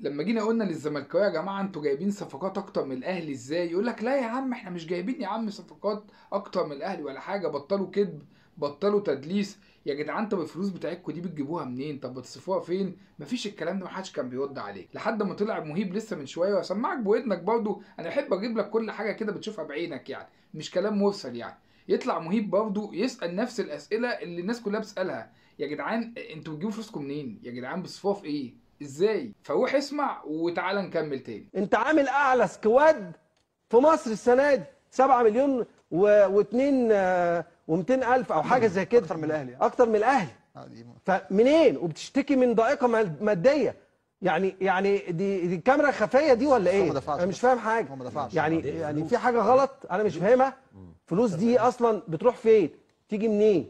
لما جينا قلنا للزملكاويه يا جماعه انتوا جايبين صفقات اكتر من الاهلي ازاي، يقول لك لا يا عم احنا مش جايبين يا عم صفقات اكتر من الاهلي ولا حاجه، بطلوا كذب، بطلوا تدليس. يا جدعان طب الفلوس بتاعتكم دي بتجيبوها منين؟ طب بتصرفوها فين؟ مفيش الكلام ده، محدش كان بيرد عليه لحد ما طلع مهيب لسه من شويه، واسمعك بودنك برضه، انا بحب اجيب لك كل حاجه كده بتشوفها بعينك يعني، مش كلام مرسل يعني. يطلع مهيب برضه يسال نفس الاسئله اللي الناس كلها بتسالها، يا جدعان انتوا بتجيبوا فلوسكم منين؟ يا جدعان بتصرفوها في ايه؟ ازاي؟ فروح اسمع وتعالى نكمل تاني. انت عامل اعلى سكواد في مصر السنه دي 7 مليون و2 و200 الف او حاجه زي كده، اكتر من الاهلي. اكتر من الاهلي. فمنين؟ وبتشتكي من ضائقه ماديه. يعني دي الكاميرا الخفيه دي ولا ايه؟ انا مش فاهم حاجه. هو ما دفعش. يعني في حاجه غلط انا مش فاهمها. فلوس دي اصلا بتروح فين؟ تيجي منين؟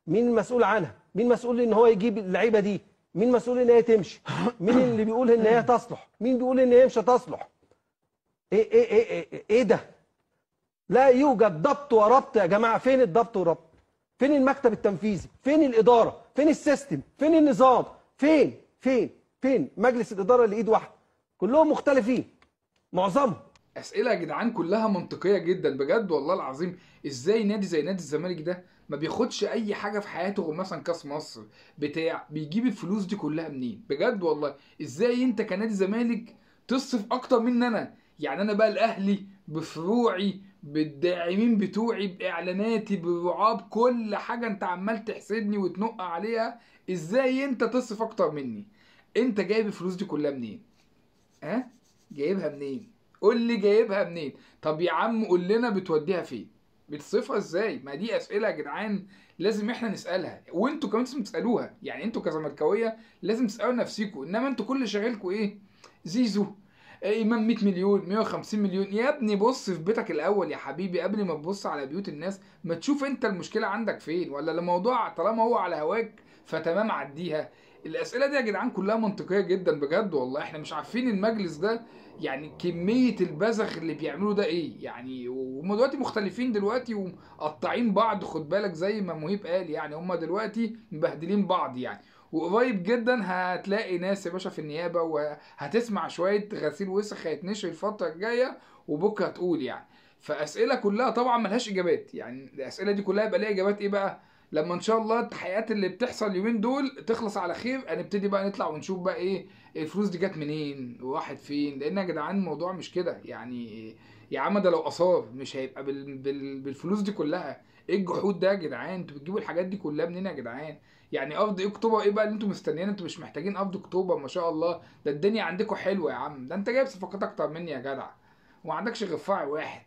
مين المسؤول عنها؟ مين مسؤول ان هو يجيب اللعيبه دي؟ مين مسؤول ان هي تمشي؟ مين اللي بيقول ان هي تصلح؟ مين بيقول ان هي مش هتصلح؟ ايه ده؟ لا يوجد ضبط وربط يا جماعه. فين الضبط والربط؟ فين المكتب التنفيذي؟ فين الاداره؟ فين السيستم؟ فين النظام؟ فين مجلس الاداره اللي ايد واحده؟ كلهم مختلفين معظمهم. اسئله يا جدعان كلها منطقيه جدا بجد والله العظيم. ازاي نادي زي نادي الزمالك ده ما بياخدش اي حاجه في حياته غير مثلا كاس مصر بتاع، بيجيب الفلوس دي كلها منين بجد والله؟ ازاي انت كنادي زمالك تصرف اكتر مني انا؟ يعني انا بقى الاهلي بفروعي بالداعمين بتوعي باعلاناتي بالرعاه بكل حاجه انت عمال تحسدني وتنق عليها، ازاي انت تصرف اكتر مني؟ انت جايب الفلوس دي كلها منين؟ ها؟ جايبها منين؟ قول لي جايبها منين؟ طب يا عم قول لنا بتوديها فين؟ بتصرفها ازاي؟ ما دي اسئله يا جدعان لازم احنا نسالها، وانتوا كمان لازم تسالوها، يعني انتوا كزملكاويه لازم تسالوا نفسيكم. انما انتوا كل شغالكم ايه؟ زيزو، امام 100 مليون 150 مليون. يا ابني بص في بيتك الاول يا حبيبي قبل ما تبص على بيوت الناس، ما تشوف انت المشكله عندك فين، ولا الموضوع طالما هو على هواك فتمام عديها. الاسئله دي يا جدعان كلها منطقيه جدا بجد والله. احنا مش عارفين المجلس ده يعني كميه البذخ اللي بيعملوا ده ايه يعني، وهم دلوقتي مختلفين دلوقتي ومقطعين بعض، خد بالك زي ما مهيب قال، يعني هم دلوقتي مبهدلين بعض يعني. وقريب جدا هتلاقي ناس يا باشا في النيابه، وهتسمع شويه غسيل وسخ هيتنشر الفتره الجايه وبكره هتقول يعني. فاسئله كلها طبعا ملهاش اجابات، يعني الاسئله دي كلها يبقى ليها اجابات ايه بقى لما ان شاء الله التحقيقات اللي بتحصل اليومين دول تخلص على خير، هنبتدي بقى نطلع ونشوف بقى ايه الفلوس دي جت منين وراحت فين. لان يا جدعان الموضوع مش كده يعني. يا عم ده لو اثار مش هيبقى بالفلوس دي كلها. ايه الجحود ده يا جدعان؟ انتوا بتجيبوا الحاجات دي كلها منين يا جدعان؟ يعني قبض اكتوبر ايه بقى اللي انتوا مستنيين؟ انتوا مش محتاجين قبض اكتوبر ما شاء الله، ده الدنيا عندكم حلوه يا عم. ده انت جايب صفقات اكتر مني يا جدع وما عندكش غير فرع واحد.